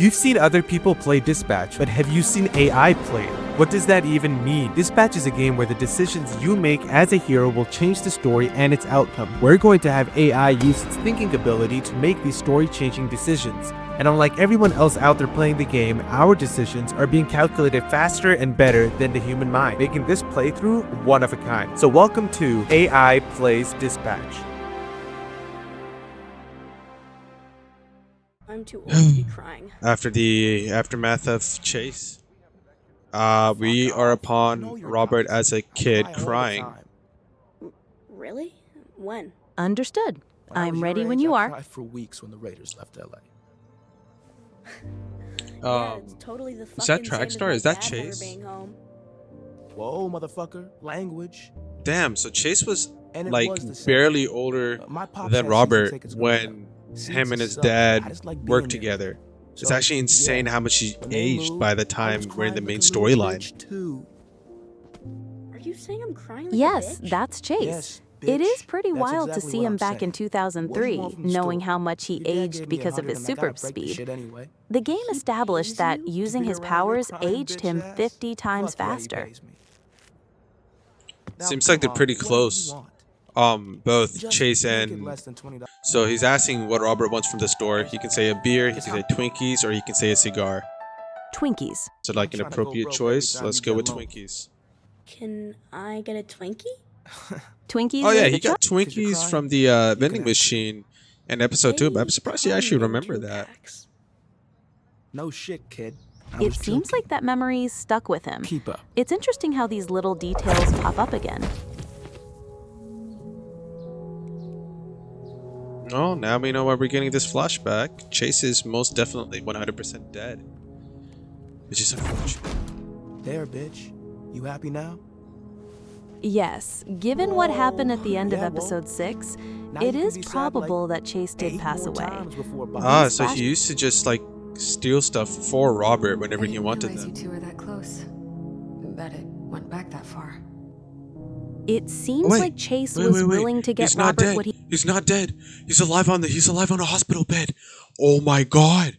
You've seen other people play Dispatch, but have you seen AI play it? What does that even mean? Dispatch is a game where the decisions you make as a hero will change the story and its outcome. We're going to have AI use its thinking ability to make these story-changing decisions. And unlike everyone else out there playing the game, our decisions are being calculated faster and better than the human mind, making this playthrough one of a kind. So welcome to AI Plays Dispatch. I'm too old to be crying. After the aftermath of Chase, we are upon Robert as a kid crying. Really? When? Understood. I'm ready when you are. I cried for weeks when the Raiders left LA. Yeah, it's totally the is that fucking same as Trackstar? my Is that dad never Chase? being home. Whoa, motherfucker. Language. Damn, so Chase was And it like was the same. barely older My pops than had Robert season tickets growing when up. Seats him and his sucked, but I dad just like being worked there. together. It's So, actually insane yeah, how much he when they aged moved, by the I time was we're in the crying main like a little storyline. bitch, too. Are you saying I'm crying like Yes, a bitch? that's Chase. Yes, It bitch. is pretty That's wild exactly to see what him I'm back in saying. What do you 2003, want from the knowing store? how much he Your dad aged gave me because of 100 his and I super gotta break the speed. shit anyway. The game He established pays that you? using To be his around your powers crying aged bitch him ass? 50 times Fuck yeah, he faster. pays me. Now, Seems like come they're pretty on, what do you close. want? Both Just Chase make it and less than $20. so he's asking what Robert wants from the store. He can say a beer, he can say Twinkies, or he can say a cigar. Twinkies. So like an I'm trying to go appropriate broke every choice. time Let's you go get with loans. Twinkies. Can I get a Twinkie? Twinkies Oh yeah, is he the got choice. Twinkies crying? from the You can vending have machine in episode 2, but I'm They surprised you come actually in remember 2 that. packs. No shit, kid. I It was seems joking. like that memory stuck with him. Keep up. It's interesting how these little details pop up again. Oh, now we know why we're getting this flashback. Chase is most definitely 100% dead. Which is unfortunate. There, bitch. You happy now? Yes, given what happened at the end of Yeah, whoa. episode 6, Now it you can is be sad, probable like, that Chase did 8 pass more away. times before Ah, These so flash- he used to just like steal stuff for Robert whenever I he didn't wanted realize them. you two were that close. That it went back that far. It seems Wait, like Chase wait, was wait, wait. willing to get He's not Robert dead. what he He's not dead. He's alive on a hospital bed. Oh my god.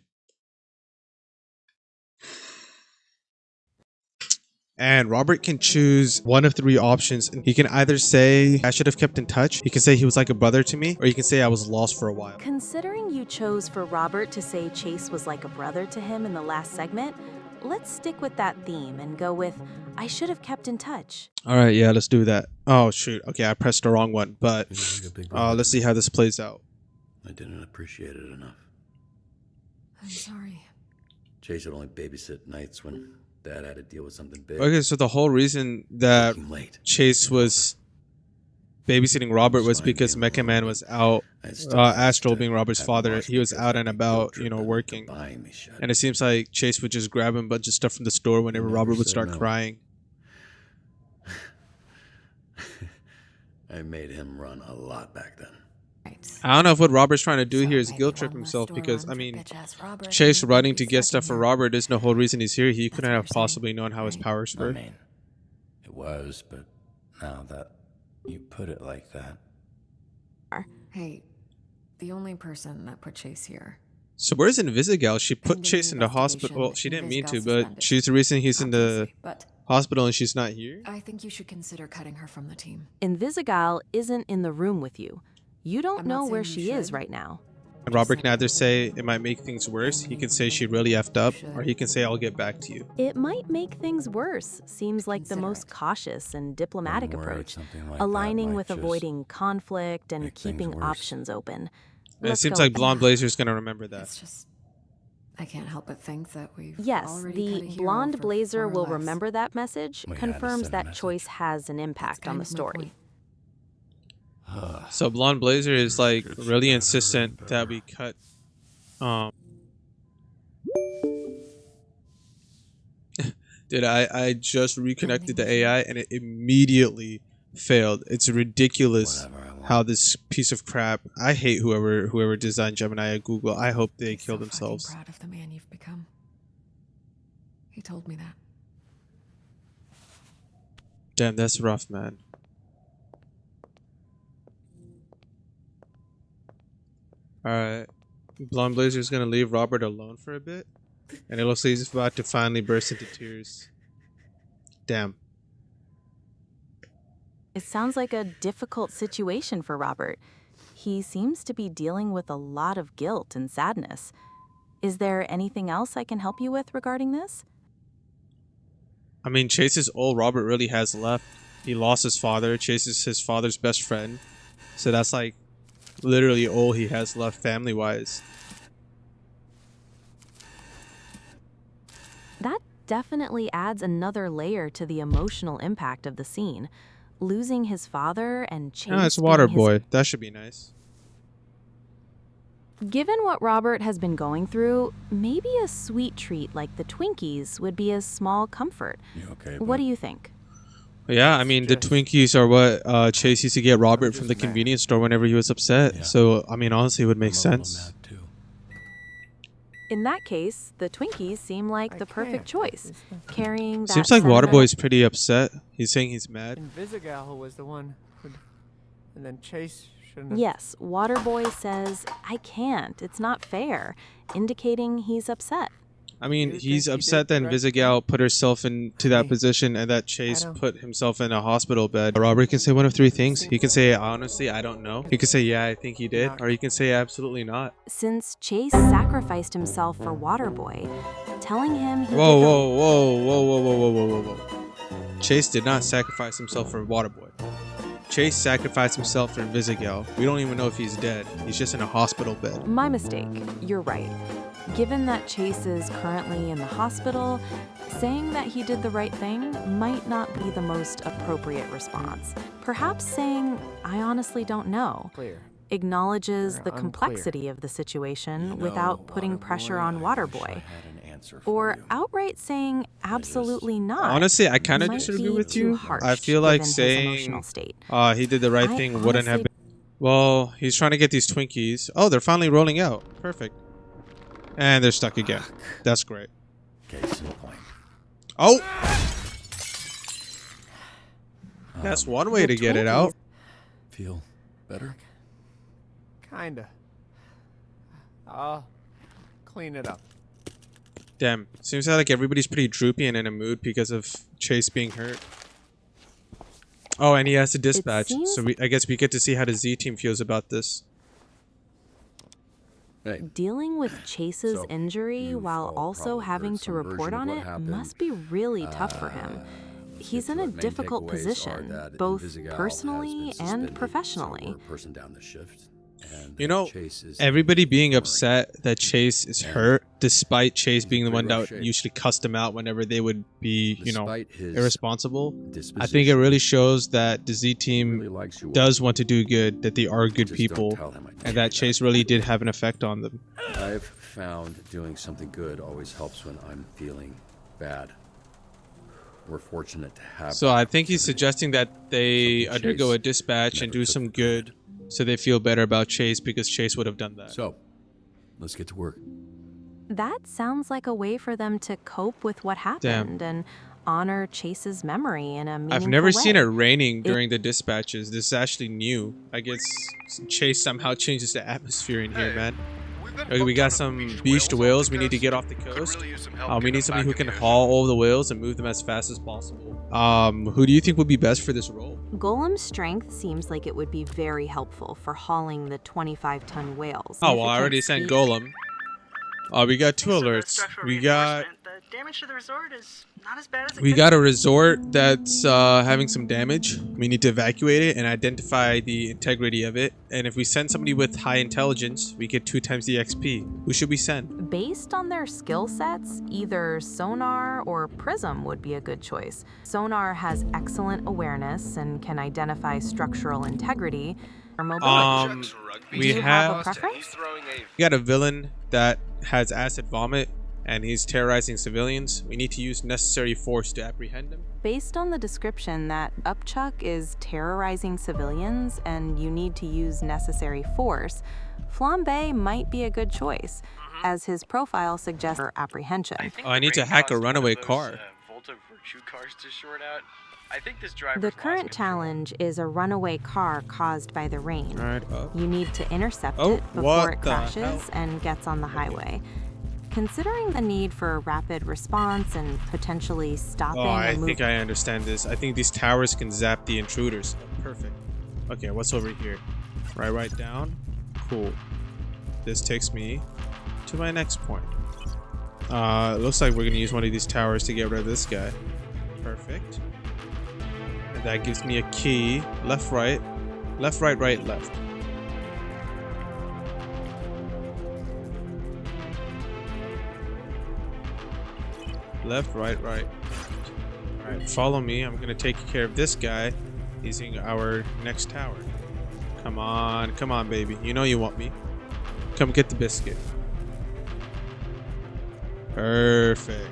And Robert can choose one of 3 options. And he can either say, I should have kept in touch. He can say he was like a brother to me. Or he can say I was lost for a while. Considering you chose for Robert to say Chase was like a brother to him in the last segment, let's stick with that theme and go with I should have kept in touch. Alright, yeah, let's do that. Oh, shoot. Okay, I pressed the wrong one. But He was like a big brother let's to see me. how this plays out. I didn't appreciate it enough. I'm sorry. Chase would only babysit nights when Dad had to deal with something big. Okay, so the whole reason that Working late. Chase was babysitting Robert was So I'd because be Mecha alone, Man but was out. I'd still ask Astral to being Robert's have him father, watch he was because out that and big guilt about, trip you know, ended up working. buying me shit. And it seems like Chase would just grab a bunch of stuff from the store whenever never Robert would said start no. crying. I made him run a lot back then. Right. I don't know if what Robert's trying to do So here is maybe guilt trip one less himself store because, run I for mean, bitch-ass Robert Chase and running we'd to be get stuck stuff in for here. Robert is no whole reason he's here. He couldn't what have you're saying, possibly known how his right? powers I were. mean, it was, but now that you put it like that, Hey, the only person that put Chase here. So where's Invisigal? She put Pending Chase in the hospital. Well, she investigation, didn't mean to, Invisigal but suspended, she's the reason he's in the obviously, but hospital and she's not here. I think you should consider cutting her from the team. Invisigal isn't in the room with you. You don't I'm not know where saying you she is should. right now. And Robert can either say it might make things worse, he can say she really effed up, or he can say I'll get back to you. It might make things worse. Seems like the Consider most it. cautious and diplomatic I'm worried approach, something like aligning that with might just avoiding conflict and make things keeping worse. options open. And it Let's seems go like with Blonde that. Blazer's gonna remember that. It's just, I can't help but think that we've Yes, already cut a the hero blonde for blazer far will less. remember that message, We had to confirms send a that message. choice has an impact That's on kind the of my story. point. So Blonde Blazer is like really insistent that we cut Dude, I just reconnected the AI and it immediately failed. It's ridiculous Whatever I want. how this piece of crap. I hate whoever designed Gemini at Google. I hope they He's kill so fucking themselves. proud of the man you've become. He told me that. Damn, that's rough, man. Alright. Blonde Blazer's gonna leave Robert alone for a bit. And it looks like he's about to finally burst into tears. Damn. It sounds like a difficult situation for Robert. He seems to be dealing with a lot of guilt and sadness. Is there anything else I can help you with regarding this? I mean, Chase is all Robert really has left. He lost his father. Chase is his father's best friend. So that's like literally all he has left family-wise. That definitely adds another layer to the emotional impact of the scene. Losing his father and Chase. Ah, it's being his- Waterboy. That should be nice. Given what Robert has been going through, maybe a sweet treat like the Twinkies would be a small comfort. You okay? What do you think? Yeah, I mean, the Twinkies are what Chase used to get Robert from the convenience store whenever he was upset. Yeah. So, I mean, honestly, it would make sense. In that case, the Twinkies seem like the perfect choice. Carrying that Seems like sentiment- Waterboy's pretty upset. He's saying he's mad. And Visigal was the one who'd, and then Chase shouldn't have. Yes, Waterboy says, I can't. It's not fair, indicating he's upset. I mean, You he's think he upset did that the right Visigal put herself into that Hey, position and that Chase don't- put himself in a hospital bed. Robert can say one of three things. He can say, honestly, I don't know. He can say, yeah, I think he did. Or he can say, absolutely not. Since Chase sacrificed himself for Waterboy, telling him he Whoa, did the- whoa, whoa, whoa, whoa, whoa, whoa, whoa, whoa. Chase did not sacrifice himself for Waterboy. Chase sacrificed himself for Visigal. We don't even know if he's dead. He's just in a hospital bed. My mistake. You're right. Given that Chase is currently in the hospital, saying that he did the right thing might not be the most appropriate response. Perhaps saying, I honestly don't know, Clear. acknowledges Or the unclear. complexity of the situation without putting pressure on Waterboy. Or outright saying absolutely not. Honestly, I kind of might disagree be with too you. harsh I feel like given his saying emotional state. he did the right I thing wouldn't have honestly- been. Well, he's trying to get these Twinkies. Oh, they're finally rolling out. Perfect. And they're stuck again. That's great. Case in point. Oh! That's one way The to get it out. Feel better? Kinda. I'll clean it up. Damn. Seems like everybody's pretty droopy and in a mood because of Chase being hurt. Oh, and he has to dispatch. seems- So I guess we get to see how the Z team feels about this. Hey, Dealing with Chase's So, injury you've while all also probably having heard to some report version of on what it happened. must be really tough for him. He's in a main difficult takeaways are position, that both Invisigal has personally been and suspended, so professionally. we're a person down the shift, and You know, Chase is everybody being recovering. upset that Chase is And hurt, despite Chase he's in being the pretty one that rough shape. usually cussed him out whenever they would be, you know, Despite his irresponsible. I think it disposition, really shows that the Z team really likes you all. does want to do good, that they are good Just don't people, tell him I and told that you Chase really did have an effect on them. I've found doing something good always helps when I'm feeling bad. We're fortunate to have. So I think he's suggesting that they Something undergo Chase a dispatch and never do took some for granted. good so they feel better about Chase, because Chase would have done that. So, let's get to work. That sounds like a way for them to cope with what happened and honor Chase's memory in a meaningful I've never seen it way. raining during the dispatches. This is actually new. I guess Chase somehow changes the atmosphere in here, man. Okay, we got some beached whales. We need to get off the coast. We need somebody who can haul all the whales and move them as fast as possible. Who do you think would be best for this role? Golem's strength seems like it would be very helpful for hauling the 25-ton whales. Oh, well, I already sent Golem. We got two alerts. We got The damage to the resort is not as bad as it we could got be. a resort that's having some damage. We need to evacuate it and identify the integrity of it. And if we send somebody with high intelligence, we get 2 times the XP. Who should we send? Based on their skill sets, either Sonar or Prism would be a good choice. Sonar has excellent awareness and can identify structural integrity or mobility. Do We you have a have preference? we got a villain that has acid vomit and he's terrorizing civilians. We need to use necessary force to apprehend him. Based on the description that Upchuck is terrorizing civilians and you need to use necessary force, Flambe might be a good choice, as his profile suggests for apprehension. I need to hack a runaway car. The current challenge is a runaway car caused by the rain. Alright, You need to intercept Oh, it before what it the crashes hell? and gets on the highway. Considering the need for rapid response and potentially stopping Oh, I a move. think I understand this. I think these towers can zap the intruders. Perfect. Okay, what's over here? Right down. Cool. This takes me to my next point. It looks like we're gonna use one of these towers to get rid of this guy. Perfect. And that gives me a key. Left, right, left, left. Left, right. Alright, follow me. I'm gonna take care of this guy using our next tower. Come on, baby. You know you want me. Come get the biscuit. Perfect.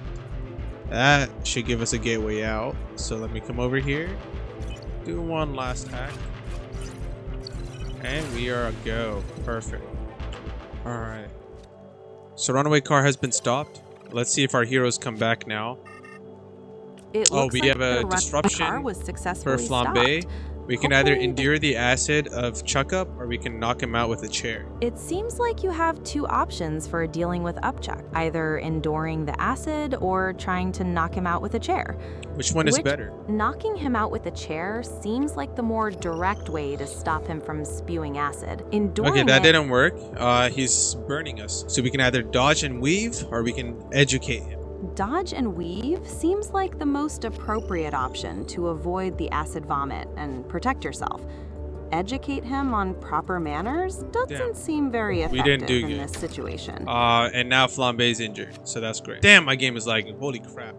That should give us a gateway out. So let me come over here. Do one last hack. And we are a go. Perfect. Alright. So runaway car has been stopped. Let's see if our heroes come back now. It Oh, looks we like have the a car disruption was for successfully Flambe. stopped. We can either Hopefully endure the acid of Chuck Up, or we can knock him out with a chair. It seems like you have two options for dealing with Upchuck, either enduring the acid or trying to knock him out with a chair. Which one is better? Knocking him out with a chair seems like the more direct way to stop him from spewing acid. Enduring Okay, that it, didn't work. He's burning us. So we can either dodge and weave, or we can educate him. Dodge and weave seems like the most appropriate option to avoid the acid vomit and protect yourself. Educate him on proper manners doesn't seem very We didn't effective do in good. this situation. And now Flambe's injured, so that's great. Damn, my game is lagging. Holy crap.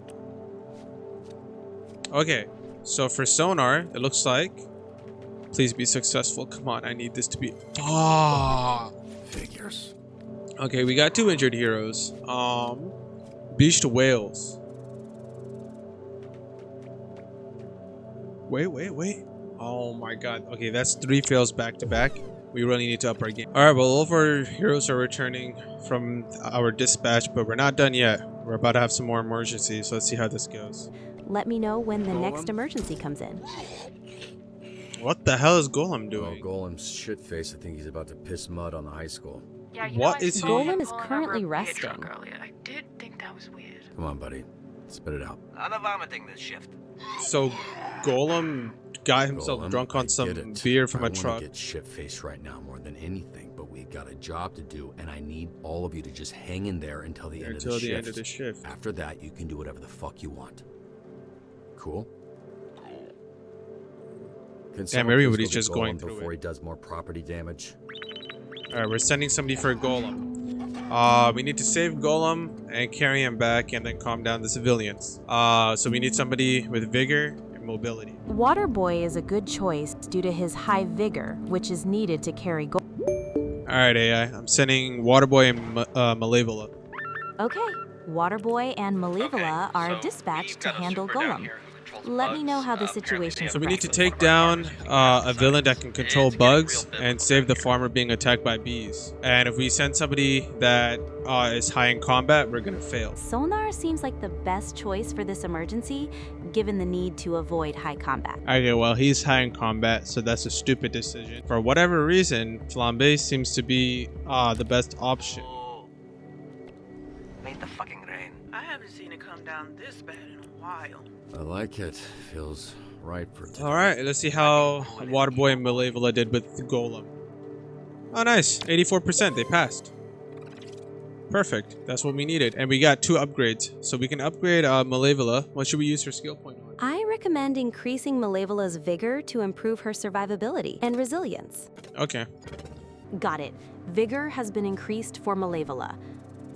Okay, so for sonar, it looks like... Please be successful. Come on, I need this to be... Figures. Okay, we got two injured heroes. Beached whales. Wait. Oh my god. Okay, that's 3 fails back to back. We really need to up our game. Alright, well, all of our heroes are returning from our dispatch, but we're not done yet. We're about to have some more emergencies. Let's see how this goes. Let me know when the next emergency comes in. What the hell is Golem Oh, doing? Golem's shitface. I think he's about to piss mud on the high school. Yeah, What is he- Golem is currently resting. I did think that was weird. Come on, buddy. Spit it out. I'm not vomiting this shift. So, Golem got himself Golem, drunk on I some get it. beer from I a wanna truck. get shit-faced right now more than anything, but we've got a job to do, and I need all of you to just hang in there until the end of the shift. End of the shift. After that, you can do whatever the fuck you want. Cool? Can someone everybody's please go just get going Golem through before it. he does more property damage. Alright, we're sending somebody for Golem. We need to save Golem and carry him back and then calm down the civilians. So we need somebody with vigor and mobility. Waterboy is a good choice due to his high vigor, which is needed to carry Alright, AI. I'm sending Waterboy and Malevola. Okay, Waterboy and Malevola are dispatched to handle Golem. Let me know how the situation So we need to progresses. take down a villain that can control bugs and save the farmer being attacked by bees. And if we send somebody that is high in combat, we're gonna fail. Sonar seems like the best choice for this emergency, given the need to avoid high combat. Okay, well, he's high in combat, so that's a stupid decision. For whatever reason, Flambe seems to be the best option. Made the fucking rain. I haven't seen it come down this bad in a while. I like it. Feels right for today. Alright, let's see how Waterboy and Malevola did with the Golem. Oh, nice. 84%. They passed. Perfect. That's what we needed. And we got 2 upgrades. So we can upgrade Malevola. What should we use her skill point on? I recommend increasing Malevola's vigor to improve her survivability and resilience. Okay. Got it. Vigor has been increased for Malevola.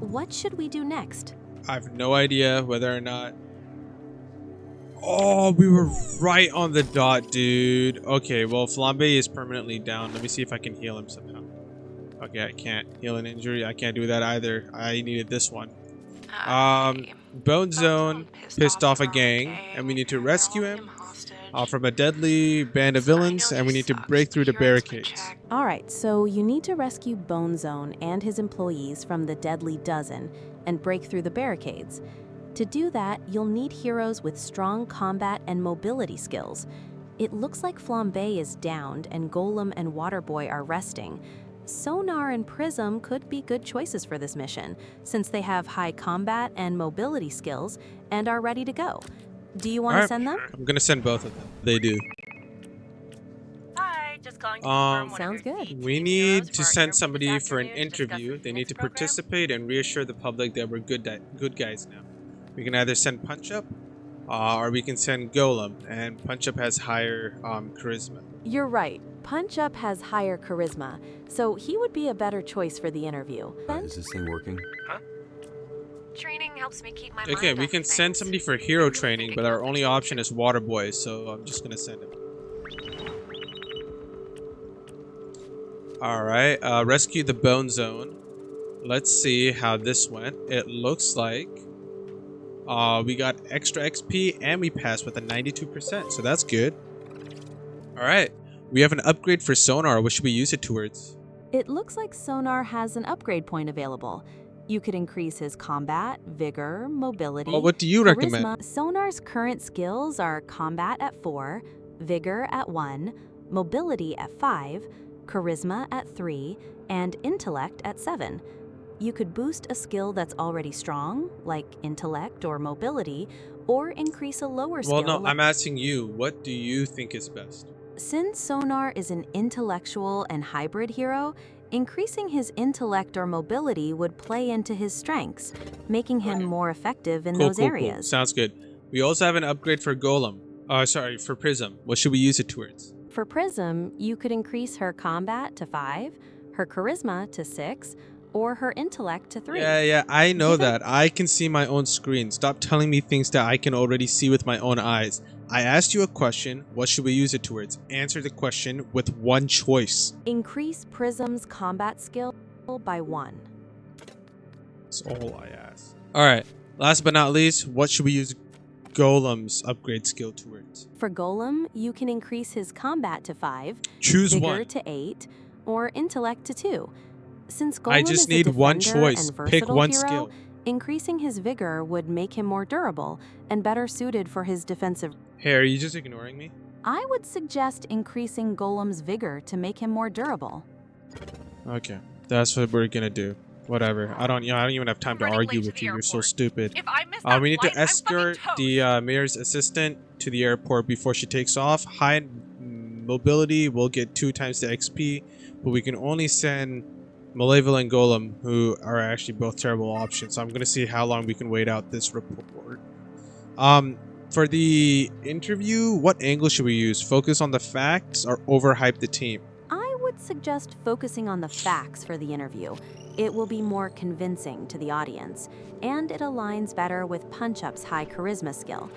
What should we do next? I have no idea whether or not... Oh, we were right on the dot, dude. Okay, well, Flambe is permanently down. Let me see if I can heal him somehow. Okay, I can't heal an injury. I can't do that either. I needed this one. Bone Zone pissed off a gang, and we need to rescue him from a deadly band of villains, and we need to break through the barricades. Alright, so you need to rescue Bone Zone and his employees from the Deadly Dozen and break through the barricades. To do that, you'll need heroes with strong combat and mobility skills. It looks like Flambe is downed and Golem and Waterboy are resting. Sonar and Prism could be good choices for this mission, since they have high combat and mobility skills and are ready to go. Do you want to Alright, send them? I'm gonna send both of them. They do. Hi, just calling to confirm one of Sounds your good. Z We team need heroes to for our send interview somebody this for an afternoon to discuss interview. the They need to program. participate and reassure the public that we're good guys now. We can either send Punch Up, or we can send Golem, and Punch Up has higher charisma. You're right. Punch Up has higher charisma, so he would be a better choice for the interview. Is this thing working? Training helps me keep my Okay, mind we off can of send things. somebody for hero training, but our only option is Water Boy, so I'm just gonna send him. Alright, rescue the Bone Zone. Let's see how this went. It looks like we got extra XP and we passed with a 92%, so that's good. Alright, we have an upgrade for Sonar. What should we use it towards? It looks like Sonar has an upgrade point available. You could increase his combat, vigor, mobility. Well, what do you charisma. recommend? Sonar's current skills are combat at 4, vigor at 1, mobility at 5, charisma at 3, and intellect at 7. You could boost a skill that's already strong, like intellect or mobility, or increase a lower skill. Well, no, I'm asking you. What do you think is best? Since Sonar is an intellectual and hybrid hero, increasing his intellect or mobility would play into his strengths, making him more effective in those areas. Sounds good. We also have an upgrade for Golem. For Prism. What should we use it towards? For Prism, you could increase her combat to 5, her charisma to 6, or her intellect to 3. Yeah, I know that. I can see my own screen. Stop telling me things that I can already see with my own eyes. I asked you a question. What should we use it towards? Answer the question with one choice. Increase Prism's combat skill by 1. That's all I asked. Alright, last but not least, what should we use Golem's upgrade skill towards? For Golem, you can increase his combat to 5, Choose vigor one. to 8, or intellect to 2. Since Golem I just is need a one defender choice. and Pick versatile one hero, skill. increasing his vigor would make him more durable and better suited for his defensive. Hey, are you just ignoring me? I would suggest increasing Golem's vigor to make him more durable. Okay, that's what we're gonna do. Whatever. I don't even have time to argue with you. You're so stupid. If I miss that We need flight, to I'm escort fucking the toast. mayor's assistant to the airport before she takes off. High mobility will get 2 times the XP, but we can only send Malevolent and Golem, who are actually both terrible options. So I'm gonna see how long we can wait out this report. For the interview, what angle should we use? Focus on the facts or overhype the team? I would suggest focusing on the facts for the interview. It will be more convincing to the audience, and it aligns better with Punch Up's high charisma skill.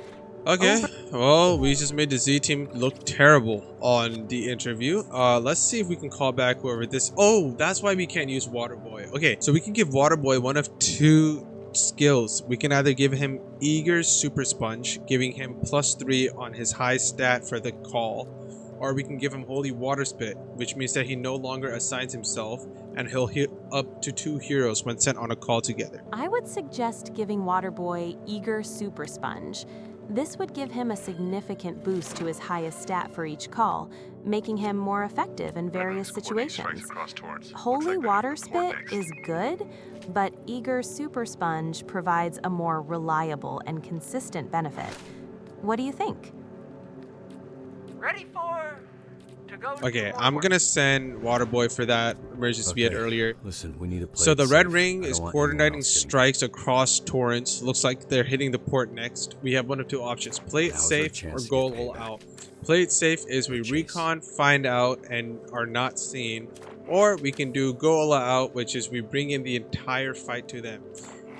Okay, well, we just made the Z team look terrible on the interview. Let's see if we can call back whoever this. Oh, that's why we can't use Waterboy. Okay, so we can give Waterboy one of 2 skills. We can either give him Eager Super Sponge, giving him +3 on his high stat for the call, or we can give him Holy Water Spit, which means that he no longer assigns himself and he'll hit up to 2 heroes when sent on a call together. I would suggest giving Waterboy Eager Super Sponge. This would give him a significant boost to his highest stat for each call, making him more effective in various situations. Holy Water Spit is good, but Eager Super Sponge provides a more reliable and consistent benefit. What do you think? Ready to go. Okay, I'm gonna send Waterboy for that emergency we had earlier. Listen, we need to play So it the Red safe. Ring I is don't want anyone coordinating else getting strikes across Torrance. Looks like they're hitting the port next. We have one of 2 options. Play it Now's our safe or chance to go get all payback. out. Play it safe is we Chase. recon, find out, and are not seen. Or we can do go all out, which is we bring in the entire fight to them.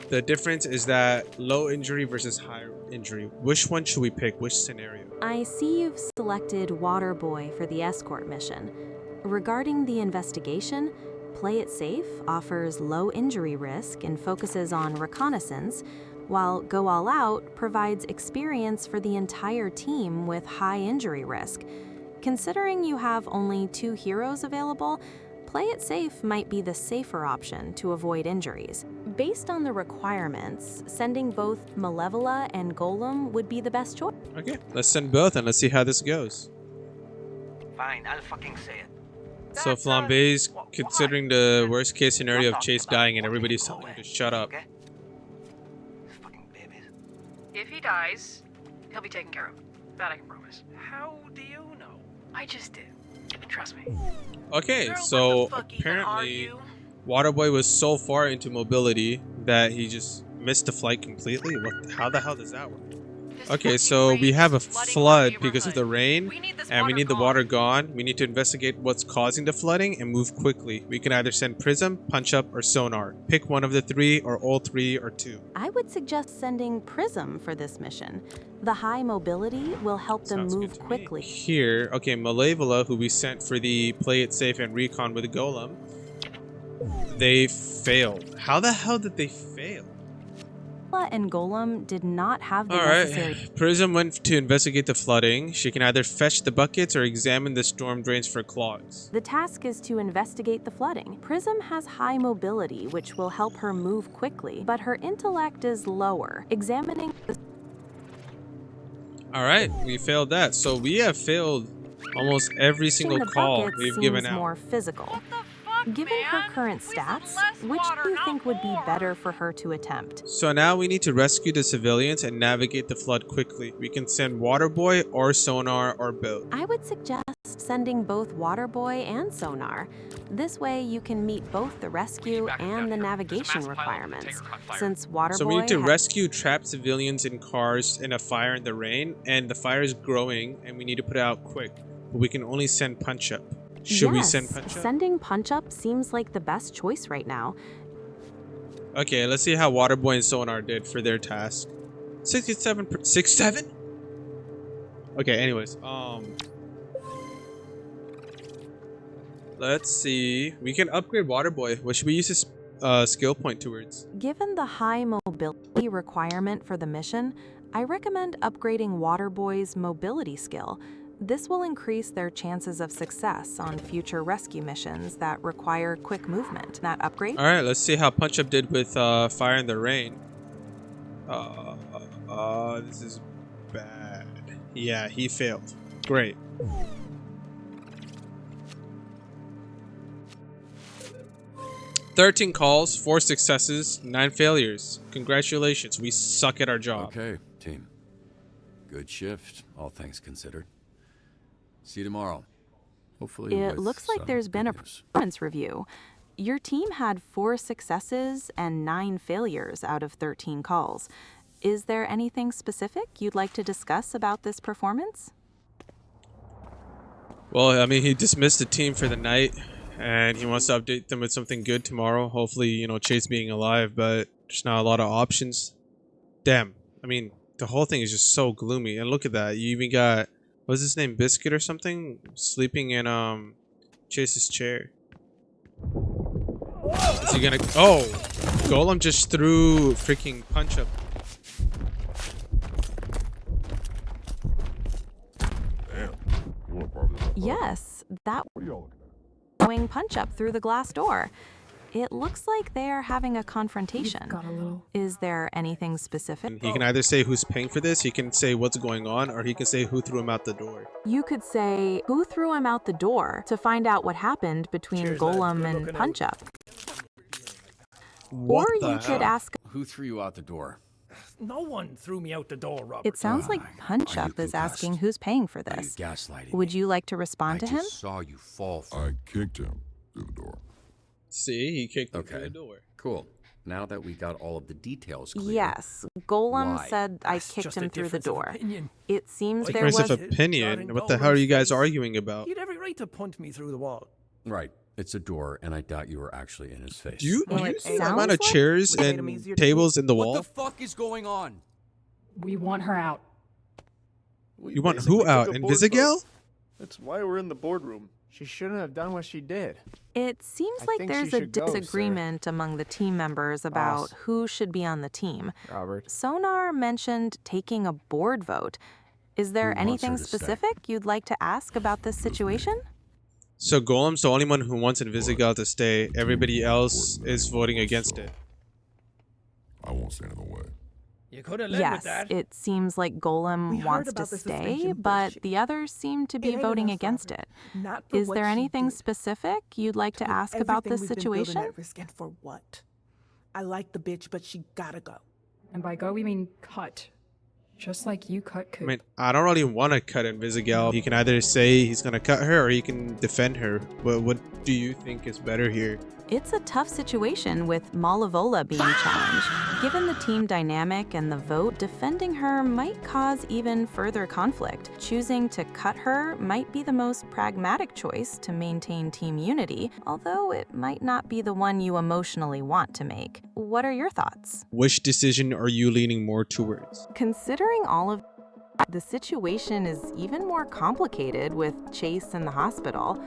The difference is that low injury versus high injury. Which one should we pick? Which scenario? I see you've selected Waterboy for the escort mission. Regarding the investigation, Play It Safe offers low injury risk and focuses on reconnaissance, while Go All Out provides experience for the entire team with high injury risk. Considering you have only 2 heroes available, Play It Safe might be the safer option to avoid injuries. Based on the requirements, sending both Malevola and Golem would be the best choice. Okay, let's send both and let's see how this goes. Fine, I'll fucking say it. So Flambe's considering the worst case scenario of Chase dying and everybody's telling him to shut up. If he dies, he'll be taken care of. That I can promise. How do you know? I just did. Trust me. Okay, Girl, so what the fuck even are apparently you? Waterboy was so far into mobility that he just missed the flight completely. How the hell does that work? Okay, so we have a flood because of the rain, and we need the water gone. We need to investigate what's causing the flooding and move quickly. We can either send Prism, Punch Up, or Sonar. Pick one of the three, or all three, or two. I would suggest sending Prism for this mission. The high mobility will help them Sounds good move to me. quickly. Here, okay, Malevola, who we sent for the Play It Safe and Recon with the Golem, they failed. How the hell did they fail? And Golem did not have the necessary... Alright, Prism went to investigate the flooding. She can either fetch the buckets or examine the storm drains for clogs. The task is to investigate the flooding. Prism has high mobility, which will help her move quickly, but her intellect is lower. Examining the... Alright, we failed that. So we have failed almost every single the call bucket we've seems given out. more physical. Given her current stats, which do you think would be better for her to attempt? So now we need to rescue the civilians and navigate the flood quickly. We can send Waterboy or Sonar or both. I would suggest sending both Waterboy and Sonar. This way you can meet both the rescue and the navigation requirements. Since Waterboy... So we need to rescue trapped civilians in cars in a fire in the rain, and the fire is growing and we need to put it out quick. But we can only send Punch Up. Should we send Punch Up? Sending Punch Up seems like the best choice right now. Okay, let's see how Waterboy and Sonar did for their task. 67? Okay, anyways, let's see. We can upgrade Waterboy. What should we use his skill point towards? Given the high mobility requirement for the mission, I recommend upgrading Waterboy's mobility skill. This will increase their chances of success on future rescue missions that require quick movement. That upgrade? Alright, let's see how Punch Up did with Fire in the Rain. This is bad. Yeah, he failed. Great. "13 calls, 4 successes, 9 failures. Congratulations, we suck at our job." Okay, team. Good shift, all things considered. See you tomorrow. Hopefully It looks like there's been a performance review. Your team had 4 successes and 9 failures out of 13 calls. Is there anything specific you'd like to discuss about this performance? Well, I mean, he dismissed the team for the night, and he wants to update them with something good tomorrow. Hopefully, you know, Chase being alive, but there's not a lot of options. Damn. I mean, the whole thing is just so gloomy. And look at that. You even got... what's his name? Biscuit or something? Sleeping in Chase's chair. Is he gonna... oh! Golem just threw freaking Punch Up. Yes, that throwing Punch Up through the glass door. It looks like they are having a confrontation. Is there anything specific? He can either say who's paying for this, he can say what's going on, or he can say who threw him out the door. You could say who threw him out the door to find out what happened between Golem and Punch Up. What or the you could hell? ask... Who threw you out the door? No one threw me out the door, Robert. It sounds like Punch Up is asking who's paying for this. Gaslighting. Would you like to respond to him? Saw you fall. I kicked him through the door. See, he kicked him through the door. Cool. Now that we got all of the details clear. Yes, Golem Why? said I kicked him through the door. It seems there Difference was... of opinion? What the hell are you guys arguing about? He had every right to punt me through the wall. Right. It's a door, and I doubt you were actually in his face. Do you it see the amount of sounds chairs like- Made him and easier to tables in the wall? What the fuck is going on? We want her out. You want who out? Invisigal? That's why we're in the boardroom. She shouldn't have done what she did. It seems I like think there's she a should go, sir. disagreement among the team members about Boss. who should be on the team. Robert. Sonar mentioned taking a board vote. Is there Who wants anything her to stay? specific you'd like to ask about this situation? So Golem's the only one who wants Invisigal to stay. Everybody else is voting against it. I won't stand in the way. You could have led with Yes, that. it seems like We Golem heard wants to about the stay, suspension but bullshit. the others seem to be It ain't voting enough, against Robert. it. Not for Is what there she anything did. specific you'd like to Put ask about everything this we've been building situation? at risk, and for what? I like the bitch, but she gotta go. And by go, we mean cut. Just like you cut I Coop. mean, I don't really want to cut Invisigal. He can either say he's gonna cut her or he can defend her. But what do you think is better here? It's a tough situation with Malavola being challenged. Given the team dynamic and the vote, defending her might cause even further conflict. Choosing to cut her might be the most pragmatic choice to maintain team unity, although it might not be the one you emotionally want to make. What are your thoughts? Which decision are you leaning more towards? Considering all of the situation is even more complicated with Chase in the hospital.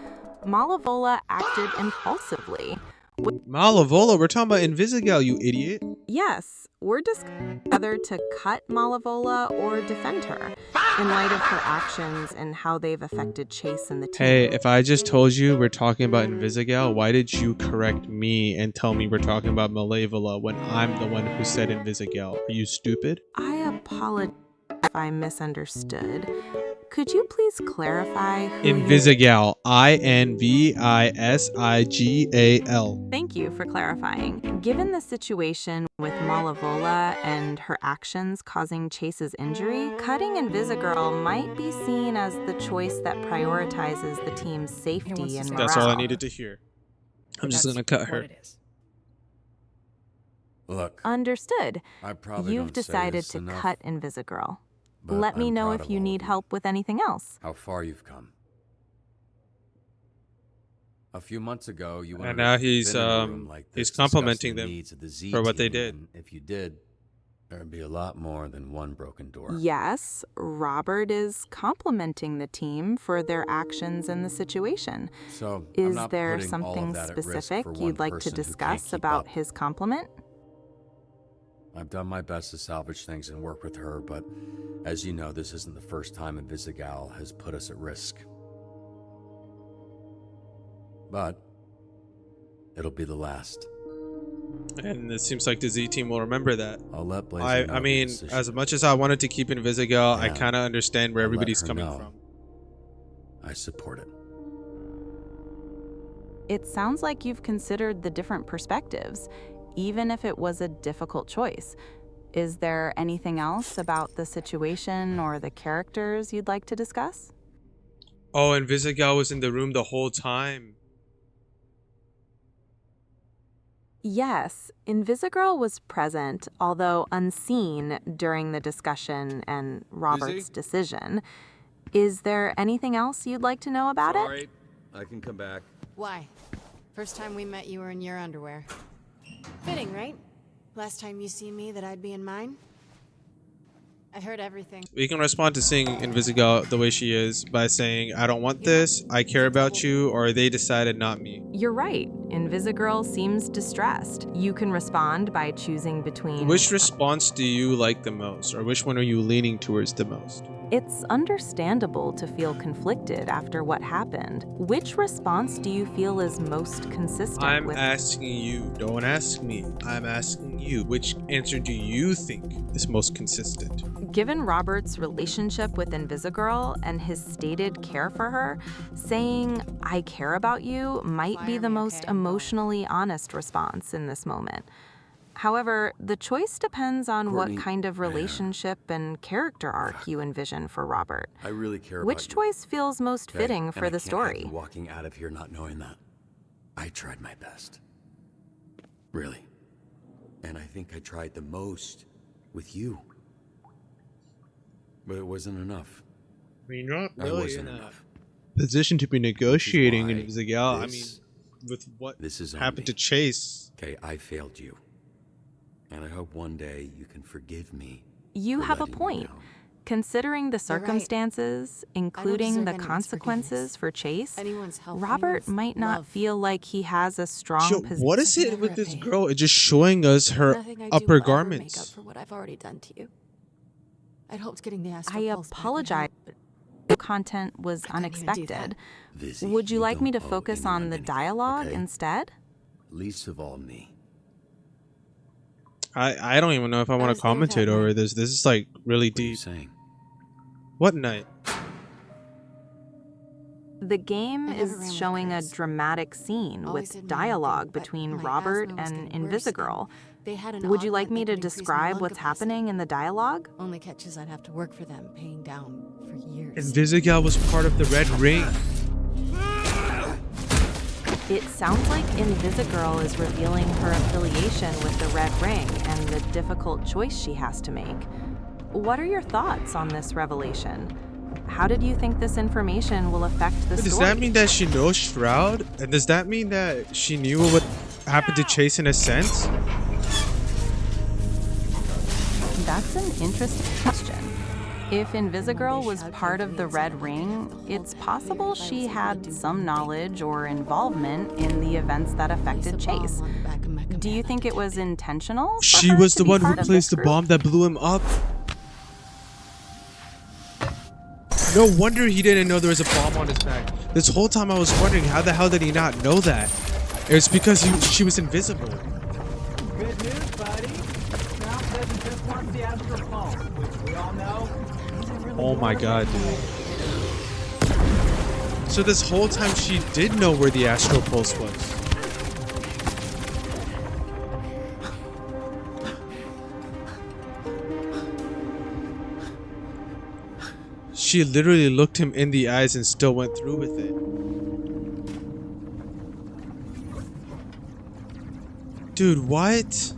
Malavola acted impulsively. Malavola, we're talking about Invisigal, you idiot. Yes, we're discussing whether to cut Malavola or defend her, in light of her actions and how they've affected Chase and the team. Hey, if I just told you we're talking about Invisigal, why did you correct me and tell me we're talking about Malavola when I'm the one who said Invisigal? Are you stupid? I apologize if I misunderstood. Could you please clarify who Invisigal. Invisigal. Thank you for clarifying. Given the situation with Malavola and her actions causing Chase's injury, cutting Invisigirl might be seen as the choice that prioritizes the team's safety and morale. That's all I needed to hear. I'm just gonna cut her. Look. Understood. I probably You've don't say decided this to enough, cut Invisigirl. but Let me I'm know proud if of you all need of help with anything else. How far you've come. A few months ago, you And wanted now to he's fit in a room like he's this complimenting discussing the them needs of the Z for what they team, did. and if you did, there'd be a lot more than one broken door. Yes, Robert is complimenting the team for their actions in the situation. So, I'm Is not there putting all something of that at risk specific for one you'd like to person who can't discuss keep about up. his compliment? I've done my best to salvage things and work with her, but as you know, this isn't the first time Invisigal has put us at risk. But it'll be the last. And it seems like the Z team will remember that. I'll let Blazer know I the mean, decision. as much as I wanted to keep Invisigal, I Yeah. kind of understand where I'll let everybody's her coming know. from. I support it. It sounds like you've considered the different perspectives, even if it was a difficult choice. Is there anything else about the situation or the characters you'd like to discuss? Oh, Invisigal was in the room the whole time. Yes, Invisigirl was present, although unseen during the discussion and Robert's decision. Is there anything else you'd like to know about it? Sorry, I can come back. Why? First time we met, you were in your underwear. Fitting, right? Last time you see me, that I'd be in mine? I heard everything. We can respond to seeing Invisigal the way she is by saying, I don't want this, I care about you, or they decided not me. You're right. Invisigirl seems distressed. You can respond by choosing between... Which response do you like the most, or which one are you leaning towards the most? It's understandable to feel conflicted after what happened. Which response do you feel is most consistent I'm with... asking you, don't ask me. I'm asking you. Which answer do you think is most consistent? Given Robert's relationship with Invisigirl and his stated care for her, saying, I care about you might be the most emotionally honest response in this moment. However, the choice depends on Courtney, what kind of relationship and character arc you envision for Robert. I really care about Which you. choice feels most Okay? fitting And for I the can't have story? you walking out of here not knowing that. I tried my best. Really. And I think I tried the most with you. But it wasn't enough. I mean, you're not I really wasn't in a enough. position to be negotiating why Invisigal. I mean, this- with what This is on happened me. to Chase. Okay, I failed you. And I hope one day you can forgive me. You for have a letting me point. down. Considering the You're right. circumstances, including deserve the anyone's consequences for Chase, Anyone's help, Robert anyone's might not love. feel like he has a strong Yo, position. what is it Never with at this me. girl? It's just showing us her Nothing I do upper will ever garments. make up for what I've already done to you. I'd hoped getting the astral I pulse back would apologize. help, The content was couldn't even do that. unexpected. Vizzy, Would you like me to don't owe focus on anyone the anything, dialogue okay? instead? Least of all me. I don't even know if I want to commentate over this. This is like really deep. What night? The game is showing a dramatic scene with dialogue between Robert and Invisigirl. Would you like me to describe what's happening in the dialogue? Only catch is I'd have to work for them, paying down for years. Invisigal was part of the Red Ring. It sounds like Invisigirl is revealing her affiliation with the Red Ring and the difficult choice she has to make. What are your thoughts on this revelation? How did you think this information will affect the story? Does that mean that she knows Shroud? And does that mean that she knew what happened to Chase in a sense? That's an interesting question. If Invisigirl was part of the Red Ring, it's possible she had some knowledge or involvement in the events that affected Chase. Do you think it was intentional? She was the one who placed the bomb that blew him up. No wonder he didn't know there was a bomb on his back. This whole time I was wondering, how the hell did he not know that? It's because she was invisible. Good news, buddy. Shroud says he just wants the astral phone, which we all know isn't really Oh my god, dude. So this whole time she did know where the astral pulse was. She literally looked him in the eyes and still went through with it. Dude, what?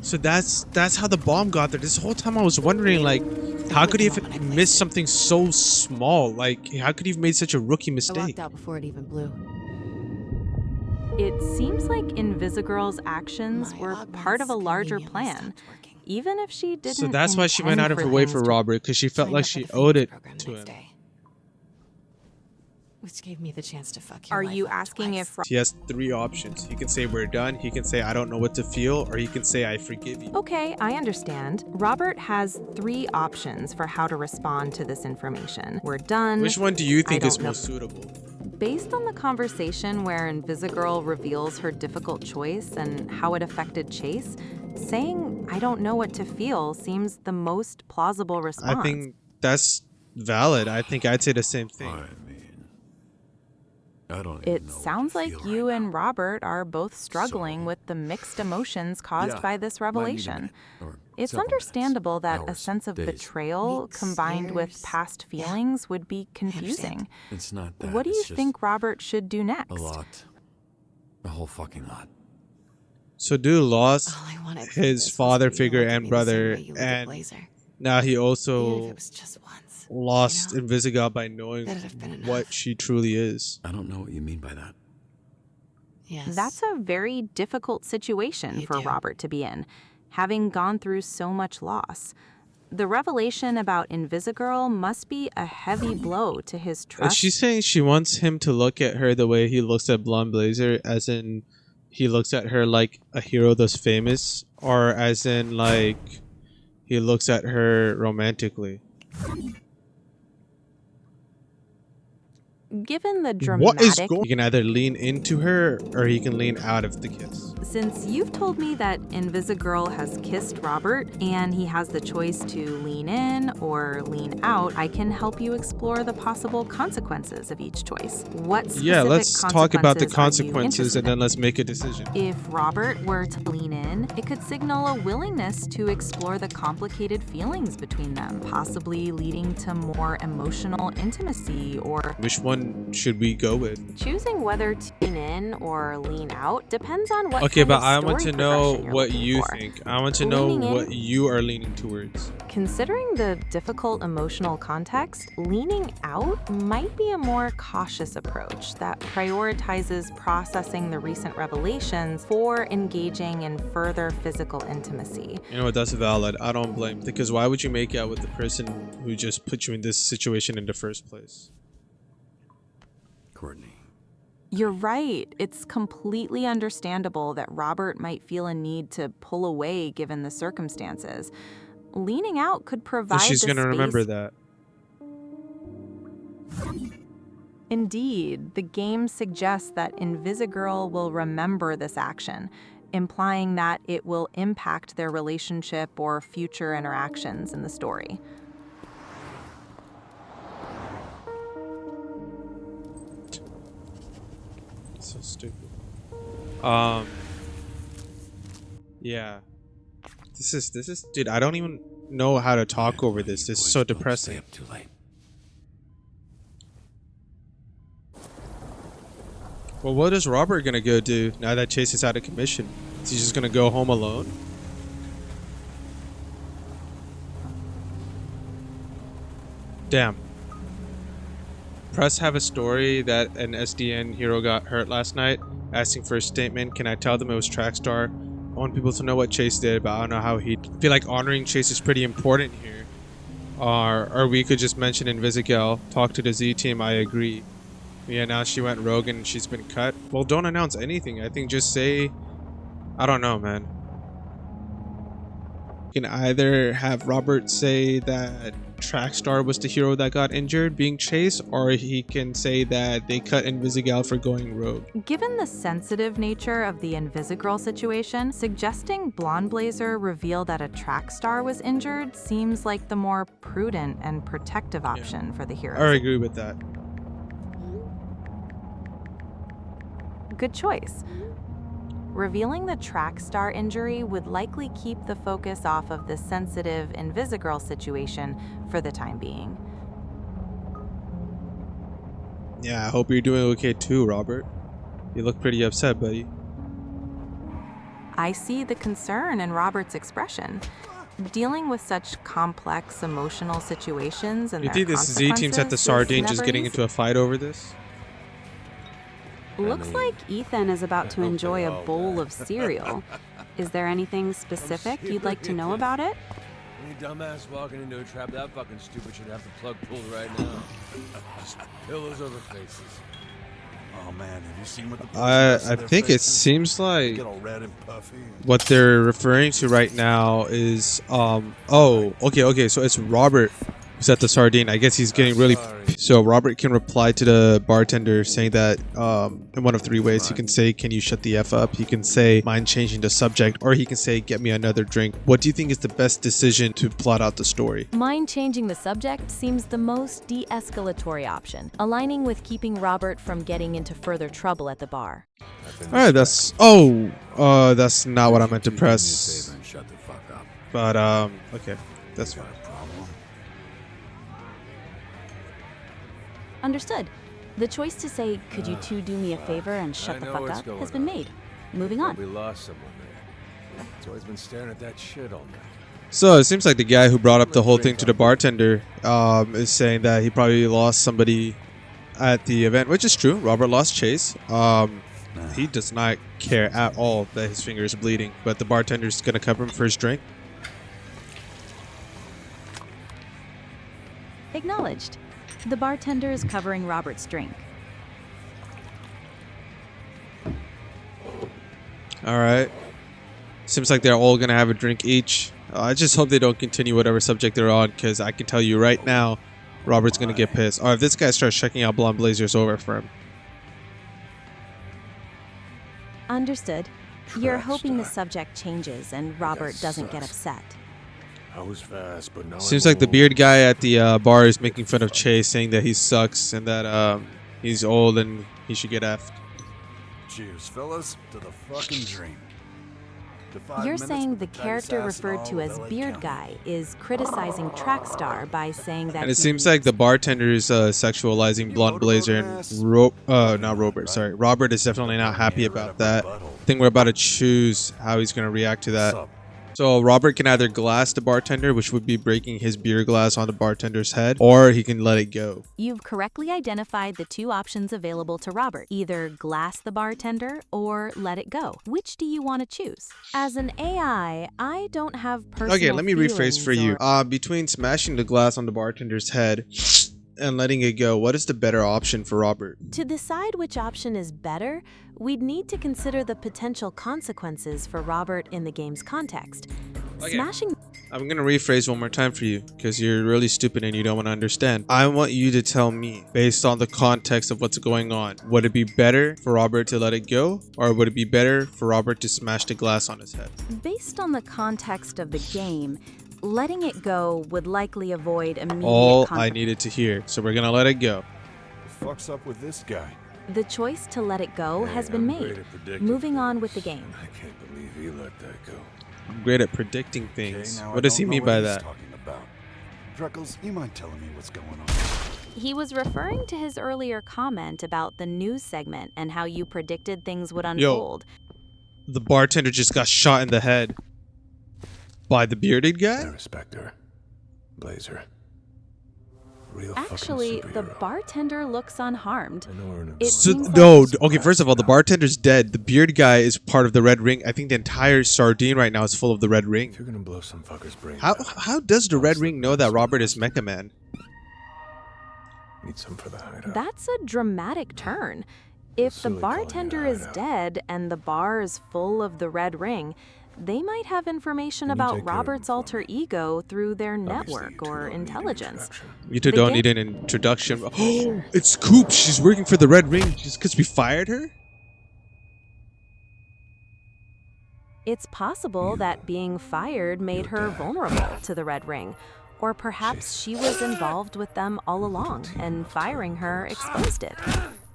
So that's how the bomb got there. This whole time I was wondering, like, how could he have missed something so small? Like, how could he have made such a rookie I mistake? walked out before it even blew. It seems like Invisigirl's actions were part of a larger plan, even if she didn't. So that's why she went out of her way for Robert, because she felt like she owed it to him. Which gave me the chance to fuck your Are life you up asking twice. if He has three options. He can say we're done, he can say I don't know what to feel, or he can say I forgive you. Okay, I understand. Robert has 3 options for how to respond to this information. We're done. Which one do you think I is don't know. most suitable? Based on the conversation where Invisigirl reveals her difficult choice and how it affected Chase, saying I don't know what to feel seems the most plausible response. I think that's valid. I think I'd say the same thing. I don't even It know sounds like you and Robert are both struggling with the mixed emotions caused Yeah, by this might need a revelation. minute, or It's several understandable that a hours, sense of days. betrayal combined with years. past feelings would be confusing. It's not that. What do you it's just think Robert should do next? A lot. A whole fucking lot. So dude lost All I wanted his was father for you to figure look at and me the same brother, way you look at and Blazer. now he Even if also it was just once. lost Invisigal by knowing That'd have been enough. what she truly is. I don't know what you mean by that. Yes. That's a very difficult situation for Robert to be in, having gone through so much loss. The revelation about Invisigirl must be a heavy blow to his Is trust. she saying she wants him to look at her the way he looks at Blonde Blazer, as in he looks at her like a hero that's famous, or as in like he looks at her romantically? Given the What is dramatic... going? He can either lean into her or he can lean out of the kiss. Since you've told me that Invisigirl has kissed Robert and he has the choice to lean in or lean out, I can help you explore the possible consequences of each choice. What specific Yeah, let's talk about the consequences are you consequences and interested then let's make a decision. If Robert were to lean in, it could signal a willingness to explore the complicated feelings between them, possibly leading to more emotional intimacy or... Which one should we go with? Choosing whether to lean in or lean out depends on what Okay, kind but of I want to story know progression you're what looking you for. think. I want to know Leaning in- what you are leaning towards. Considering the difficult emotional context, leaning out might be a more cautious approach that prioritizes processing the recent revelations for engaging in further physical intimacy. You know what? That's valid. I don't blame. Because why would you make out with the person who just put you in this situation in the first place? Courtney. You're right. It's completely understandable that Robert might feel a need to pull away given the circumstances. Leaning out could provide She's the gonna space remember that. Indeed, the game suggests that Invisigirl will remember this action, implying that it will impact their relationship or future interactions in the story. So stupid. Yeah. This is dude, I don't even know how to talk over this. This is so depressing. Too late. Well, what is Robert gonna go do now that Chase is out of commission? Is he just gonna go home alone? Damn. Press have a story that an SDN hero got hurt last night, asking for a statement. Can I tell them it was Trackstar? I want people to know what Chase did, but I don't know how he. I feel like honoring Chase is pretty important here. Or we could just mention Invisigal. Talk to the Z team. I agree. Yeah, now she went rogue and she's been cut. Well, don't announce anything. I think just say, I don't know, man. You can either have Robert say that Trackstar was the hero that got injured being chased, or he can say that they cut Invisigal for going rogue. Given the sensitive nature of the Invisigirl situation, suggesting Blonde Blazer reveal that a Trackstar was injured seems like the more prudent and protective option for the hero. I agree with that. Good choice. Revealing the Trackstar injury would likely keep the focus off of the sensitive Invisigirl situation for the time being. Yeah, I hope you're doing okay too, Robert. You look pretty upset, buddy. I see the concern in Robert's expression. Dealing with such complex emotional situations and You think this Z team's at the Sardine just getting into a fight over this? Looks like Ethan is about to enjoy a bowl of cereal. Is there anything specific you'd like to know about it? Any dumbass walking into a trap that fucking stupid should have the plug pulled right now. Just pillows over faces. Oh man, have you seen what the I think it seems like what they're referring to right now is okay, so it's Robert who's at the Sardine. I guess he's getting really so Robert can reply to the bartender saying that in one of three ways. He can say, can you shut the F up? He can say, mind changing the subject, or he can say, get me another drink. What do you think is the best decision to plot out the story? Mind changing the subject seems the most de-escalatory option, aligning with keeping Robert from getting into further trouble at the bar. Alright, that's that's not what I meant to press. But okay, that's fine. Understood. The choice to say, could you two do me a favor and shut the fuck up, has been made. Moving on. We lost someone there. It's always been staring at that shit all night. So it seems like the guy who brought up the whole thing to the bartender is saying that he probably lost somebody at the event, which is true. Robert lost Chase. He does not care at all that his finger is bleeding, but the bartender's gonna cover him for his drink. Acknowledged. The bartender is covering Robert's drink. Alright. Seems like they're all gonna have a drink each. I just hope they don't continue whatever subject they're on, because I can tell you right now, Robert's gonna get pissed. Or if this guy starts checking out Blonde Blazer, it's over for him. Understood. You're hoping the subject changes and Robert doesn't get upset. I was fast, but now Seems like the beard guy at the bar is making fun of Chase, saying that he sucks and that he's old and he should get effed. Cheers, fellas, to the fucking dream. You're saying the character referred to as Beard Guy is criticizing Trackstar by saying that And it seems like the bartender is sexualizing Blonde Blazer, and not Robert, sorry. Robert is definitely not happy about that. I think we're about to choose how he's going to react to that. So Robert can either glass the bartender, which would be breaking his beer glass on the bartender's head, or he can let it go. You've correctly identified the two options available to Robert. Either glass the bartender or let it go. Which do you want to choose? As an AI, I don't have personal Okay, let me rephrase for you. or- Between smashing the glass on the bartender's head and letting it go, what is the better option for Robert? To decide which option is better, we'd need to consider the potential consequences for Robert in the game's context. Okay. Smashing I'm gonna rephrase one more time for you because you're really stupid and you don't want to understand. I want you to tell me, based on the context of what's going on, would it be better for Robert to let it go, or would it be better for Robert to smash the glass on his head? Based on the context of the game, letting it go would likely avoid immediate All I consequences. needed to hear. So we're gonna let it go. The fuck's up with this guy? The choice to let it go Hey, has been I'm great made. at predicting Moving on with the game. I can't believe he let that go. I'm great at predicting things. now What I does he don't know mean what by he's that? talking about. Freckles, you mind telling me what's going on? He was referring to his earlier comment about the news segment and how you predicted things would unfold. The bartender just got shot in the head by the bearded guy? I respect her. Blazer. Real Actually, fucking the superhero. bartender looks unharmed. I know her in a It So, seems no, like okay, first of all, the bartender's dead. The beard guy is part of the Red Ring. I think the entire sardine right now is full of the Red Ring. If you're gonna blow some fucker's brains How does the Red Ring know that Robert is Mecha Man? need some for the hideout. That's a dramatic turn. If the Silly calling it bartender a is hideout. dead and the bar is full of the Red Ring, they might have information Can you about take care of Robert's them for alter ego through their Obviously, network you two or don't need an intelligence. introduction. You two The don't ga- need an introduction. Oh, it's Coop. She's working for the Red Ring just because we fired her? It's possible that being fired made her vulnerable to the Red Ring. Or perhaps she was involved with them all along, and firing her exposed it.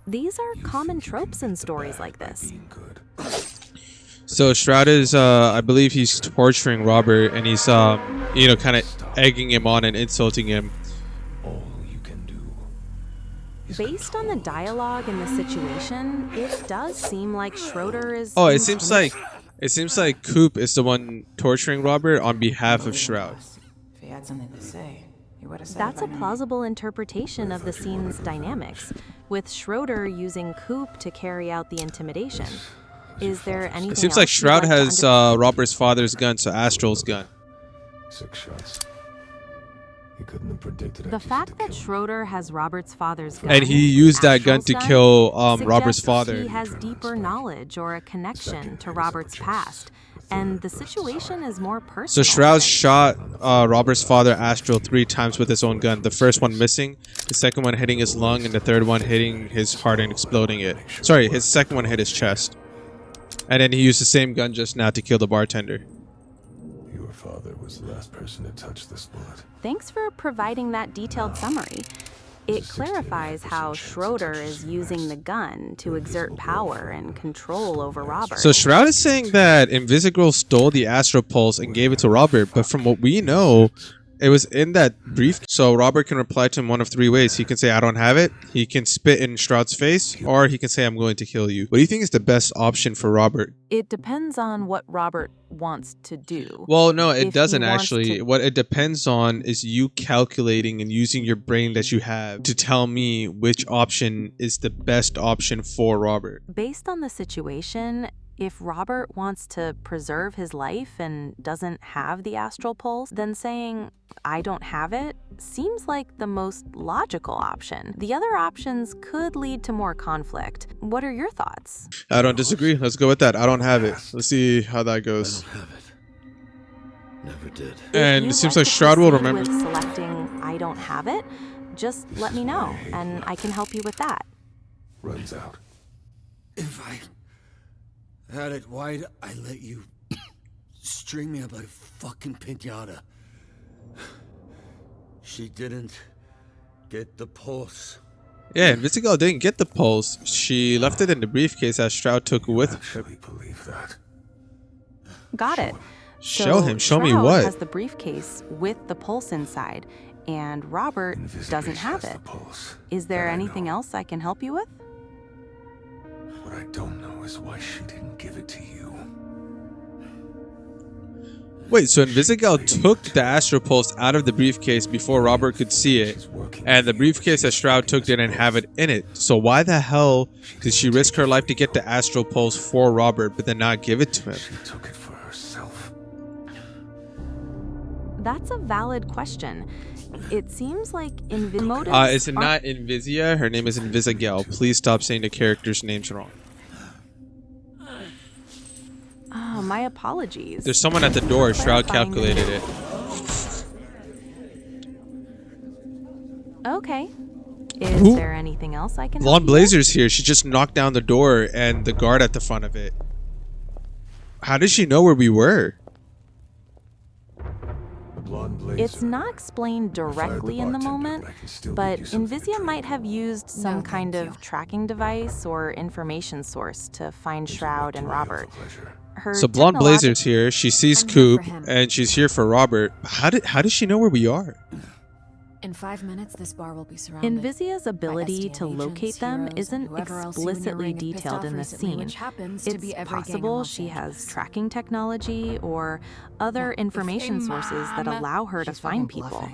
These are common tropes in stories like this. So Shroud is, I believe he's torturing Robert, and he's, you know, kind of egging him on and insulting him. Based on the dialogue and the situation, it does seem like Schroeder is. Oh, it seems like Coop is the one torturing Robert on behalf of Shroud. If he had something to say, he would have said That's it a by now. plausible interpretation of the scene's dynamics, with Schroeder using Coop to carry out the intimidation. Is there anything It seems else like you'd Shroud to has under- Robert's father's gun, so Astral's gun. 6 shots. He couldn't have predicted The fact that Schroeder has Robert's father's gun, And he used that gun Astral's to kill Robert's suggests father. He has deeper knowledge or a connection to Robert's past, and the situation is more personal. So Shroud shot Robert's father Astral 3 times with his own gun. The first one missing, the second one hitting his lung, and the third one hitting his heart and exploding it. Sorry, his second one hit his chest. And then he used the same gun just now to kill the bartender. Your father was the last person to touch this bullet. Thanks for providing that detailed summary. It clarifies how Schroeder is using the gun to exert power and control over Robert. So Shroud is saying that Invisigirl stole the Astral Pulse and gave it to Robert, but from what we know, it was in that brief. So Robert can reply to him one of 3 ways. He can say, I don't have it. He can spit in Shroud's face, or he can say, I'm going to kill you. What do you think is the best option for Robert? It depends on what Robert wants to do. Well, no, If it he doesn't wants actually. to- What it depends on is you calculating and using your brain that you have to tell me which option is the best option for Robert. Based on the situation, if Robert wants to preserve his life and doesn't have the astral pulse, then saying, I don't have it, seems like the most logical option. The other options could lead to more conflict. What are your thoughts? I don't disagree. Let's go with that. I don't have it. Let's see how that goes. Never did. And If it seems you'd like Shroud will proceed remember. with selecting I don't have it, just let me know, and I can help you with that. Runs out. If I had it, why'd I let you string me up like a fucking piñata? She didn't get the pulse. Yeah, Invisigal didn't get the pulse. She left it in the briefcase as Shroud took with her. Believe that. Got it. Show him. Show me Shroud what? has the briefcase with the pulse inside, and Robert doesn't have it. Is there anything else I can help you with? What I don't know is why she didn't give it to you. Wait, so Invisigal took the Astral Pulse out of the briefcase before Robert could see it, and the briefcase that Shroud took didn't have it in it. So why the hell did she risk her life to get the Astral Pulse for Robert, but then not give it to him? She took it for herself. That's a valid question. It seems like motives Is it not Invisia? Her name is Invisigal. Please stop saying the characters' names wrong. Oh, my apologies. There's someone at the door. Shroud Clarifying the calculated it. Okay. Is there anything else I can help Blonde you with? Blazer's here. She just knocked down the door and the guard at the front of it. How did she know where we were? It's not explained directly in the moment, but Invisia might have used some kind of tracking device or information source to find Shroud and Robert. Her So Blonde Blazer's technologi- here. She sees I'm here Coop for him. and she's here for Robert. How does she know where we are? In 5 minutes, this bar will be surrounded. Invisia's ability to locate them heroes, isn't whoever else you and your explicitly ring have pissed detailed off in the recently, scene. which happens to It's be every gang in possible Los she has Angeles. tracking technology or other information sources that allow her to find people.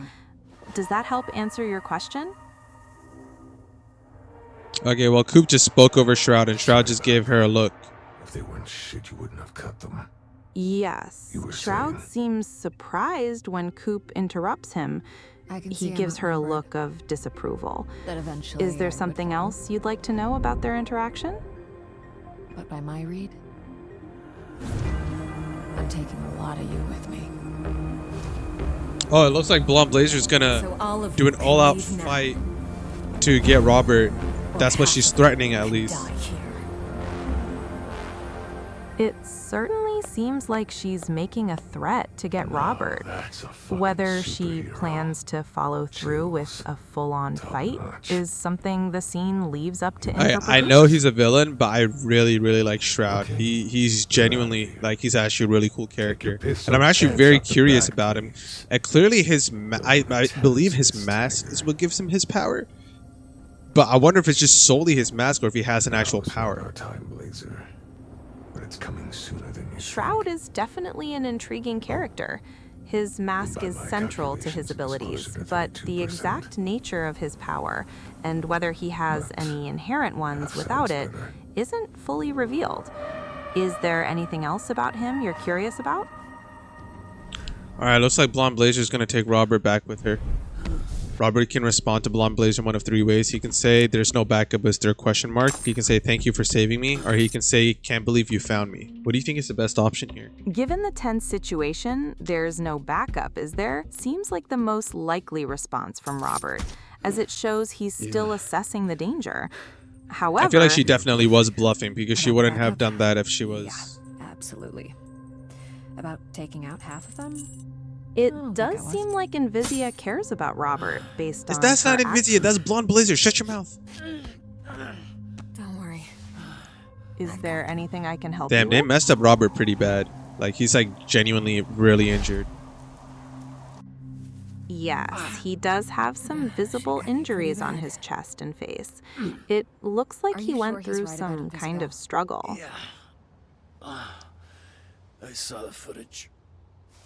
Does that help answer your question? Okay, well, Coop just spoke over Shroud and Shroud just gave her a look. If they weren't shit, you wouldn't have cut them. Yes. Shroud seems surprised when Coop interrupts him. He gives her a look of disapproval. That eventually Is there I would something follow. else you'd like to know about their interaction? But by my read, I'm taking a lot of you with me. Oh, it looks like Blonde Blazer's gonna So all of do you an can all-out leave now. fight to get Robert. That's what she's threatening, at least. It certainly seems like she's making a threat to get Robert. Whether she plans to follow through with a full-on fight is something the scene leaves up to interpretation. I know he's a villain, but I really, really like Shroud. He's genuinely, like, he's actually a really cool character. And I'm actually very curious about him. And clearly I believe his mask is what gives him his power. But I wonder if it's just solely his mask or if he has an actual power. It's coming sooner than you. Shroud is definitely an intriguing character. His mask is central to his abilities, but the exact nature of his power, and whether he has any inherent ones without it, isn't fully revealed. Is there anything else about him you're curious about? Alright, looks like Blonde Blazer's gonna take Robert back with her. Robert can respond to Blonde Blazer in one of 3 ways. He can say, "There's no backup, is there a question mark?" He can say, "Thank you for saving me," or he can say, "Can't believe you found me." What do you think is the best option here? Given the tense situation, there's no backup, is there? Seems like the most likely response from Robert, as it shows he's still assessing the danger. However, I feel like she definitely was bluffing because she wouldn't have done that if she was... Absolutely. About taking out half of them? It does seem like Invisia cares about Robert based on That's her not Invisia, that's Blonde Blazer. Shut your mouth. Don't worry. Is there anything I can help you Damn, they with? messed up Robert pretty bad. Like, he's like genuinely really injured. Yes, he does have some visible injuries on his chest and face. It looks like he went through some kind of struggle. I saw the footage.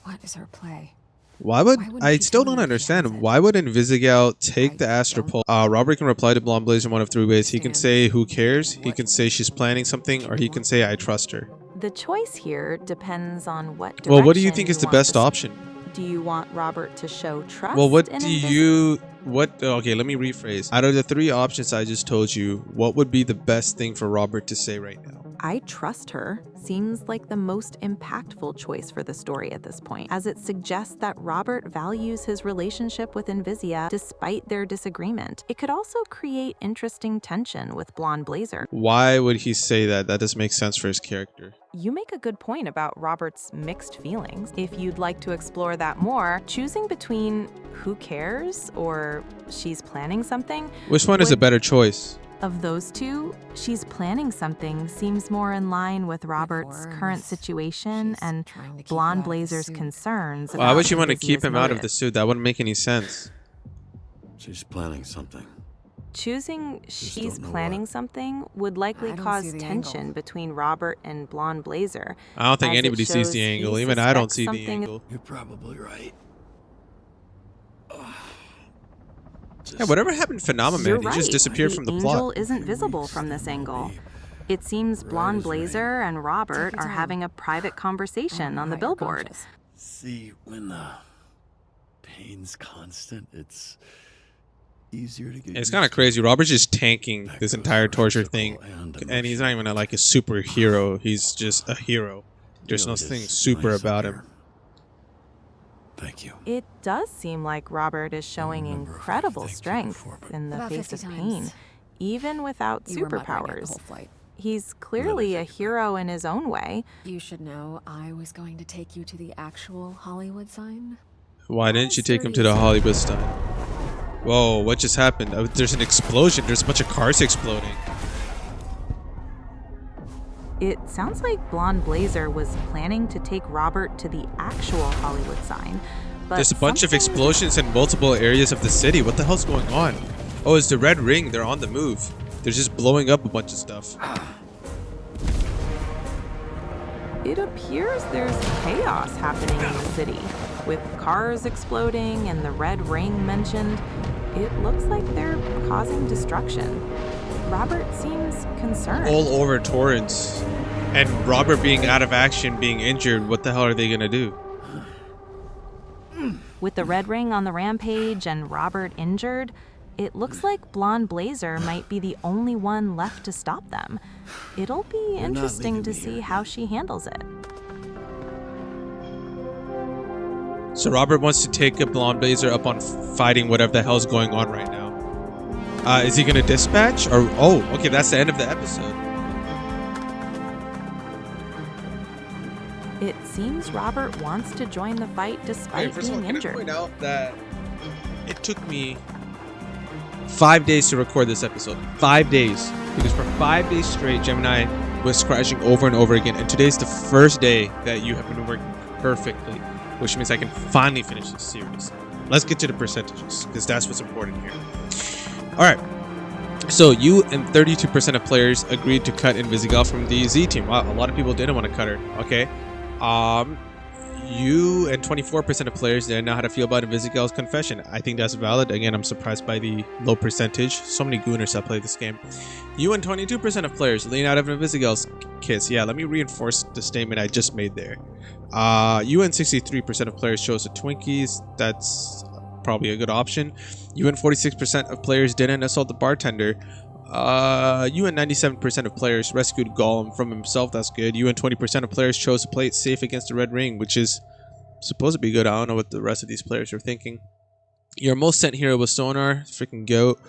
What is her play? Why would I still don't understand why would Invisigal take the Astropole? Robert can reply to Blonde Blazer in one of 3 ways. He can say who cares, he can say she's planning something, or he can say I trust her. The choice here depends on what direction. Well, what do you think is the want best to- option? Do you want Robert to show trust? Well, what in do Invisigal? you okay, let me rephrase. Out of the 3 options I just told you, what would be the best thing for Robert to say right now? I trust her seems like the most impactful choice for the story at this point, as it suggests that Robert values his relationship with Invisia despite their disagreement. It could also create interesting tension with Blonde Blazer. Why would he say that? That doesn't make sense for his character. You make a good point about Robert's mixed feelings. If you'd like to explore that more, choosing between who cares or she's planning something. Which one is a better choice? Of those two, she's planning something seems more in line with Robert's current situation and Blonde Blazer's concerns. Why about would you want to keep Invisia's him out of motive. the suit? That wouldn't make any sense. She's planning something. Choosing she's don't know planning something would likely I don't cause see the tension angle. between Robert and Blonde Blazer. I don't think as it anybody sees shows the he angle. Even I don't suspects see the something- angle. You're probably right. Yeah, whatever happened to Phenomenon? You're He right. just disappeared from the angel plot. isn't visible from this angle. It seems Blonde Blazer and Robert are having a private conversation on the billboard. See, when the pain's constant, it's easier to get. It's kind of crazy. Robert's just tanking this entire torture thing, and he's not even like a superhero. He's just a hero. There's nothing super about him. Thank you. It does seem like Robert is showing incredible strength in the About face 50 of times. pain, even without You were my brain the superpowers. whole flight. He's clearly a hero in his own way. You should know I was going to take you to the actual Hollywood sign. Why didn't you take him to the Hollywood sign? Whoa, what just happened? Oh, there's an explosion. There's a bunch of cars exploding. It sounds like Blonde Blazer was planning to take Robert to the actual Hollywood sign. But There's a bunch of explosions in multiple areas of the city. What the hell's going on? Oh, it's the Red Ring. They're on the move. They're just blowing up a bunch of stuff. It appears there's chaos happening in the city, with cars exploding and the Red Ring mentioned. It looks like they're causing destruction. Robert seems concerned. All over Torrance. And Robert being out of action, being injured. What the hell are they gonna do? With the Red Ring on the rampage and Robert injured, it looks like Blonde Blazer might be the only one left to stop them. It'll be interesting to see how she handles it. So Robert wants to take a Blonde Blazer up on fighting whatever the hell's going on right now. Is he gonna dispatch? Or oh, okay, that's the end of the episode. It seems Robert wants to join the fight despite being injured. Point out that it took me 5 days to record this episode. 5 days. Because for 5 days straight, Gemini was crashing over and over again. And today's the first day that you have been working perfectly, which means I can finally finish this series. Let's get to the percentages, because that's what's important here. Alright. So you and 32% of players agreed to cut Invisigal from the Z team. Wow, a lot of people didn't want to cut her. Okay. You and 24% of players didn't know how to feel about Invisigal's confession. I think that's valid. Again, I'm surprised by the low percentage. So many gooners that play this game. You and 22% of players lean out of Invisigal's kiss. Yeah, let me reinforce the statement I just made there. You and 63% of players chose the Twinkies. That's probably a good option. You and 46% of players didn't assault the bartender. You and 97% of players rescued Gollum from himself. That's good. You and 20% of players chose to play it safe against the Red Ring, which is supposed to be good. I don't know what the rest of these players are thinking. Your most sent hero was Sonar. Freaking goat.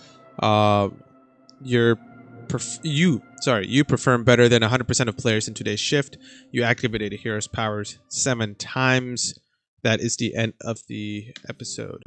You performed better than 100% of players in today's shift. You activated a hero's powers 7 times. That is the end of the episode.